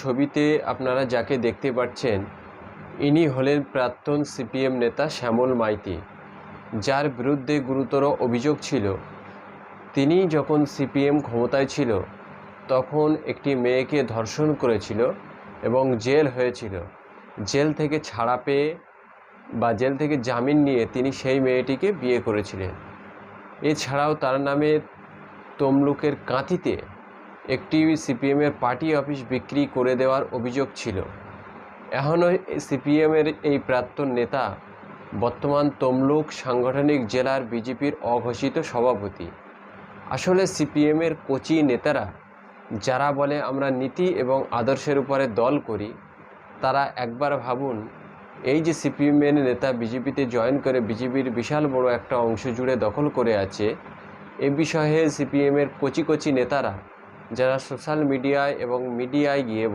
ছবিতে আপনারা যাকে দেখতে পাচ্ছেন ইনি হলেন প্রাক্তন সিপিএম নেতা শ্যামল মাইতি, যার বিরুদ্ধে গুরুতর অভিযোগ ছিল তিনি যখন সিপিএম ক্ষমতায় ছিল তখন একটি মেয়েকে ধর্ষণ করেছিল এবং জেল হয়েছিল। জেল থেকে ছাড়া পেয়ে বা জেল থেকে জামিন নিয়ে তিনি সেই মেয়েটিকে বিয়ে করেছিলেন। এছাড়াও তার নামে তমলুকের কাঁথিতে একটি সিপিএমের পার্টি অফিস বিক্রি করে দেওয়ার অভিযোগ ছিল। এখনও সিপিএমের এই প্রাক্তন নেতা বর্তমান তমলুক সাংগঠনিক জেলার বিজেপির অঘোষিত সভাপতি। আসলে সিপিএমের কোচি নেতারা যারা বলে আমরা নীতি এবং আদর্শের উপরে দল করি, তারা একবার ভাবুন এই যে সিপিএমের নেতা বিজেপিতে জয়েন করে বিজেপির বিশাল বড় একটা অংশ জুড়ে দখল করে আছে, এ বিষয়ে সিপিএমের কোচি নেতারা যারা সোশ্যাল মিডিয়ায় এবং মিডিয়ায় গিয়ে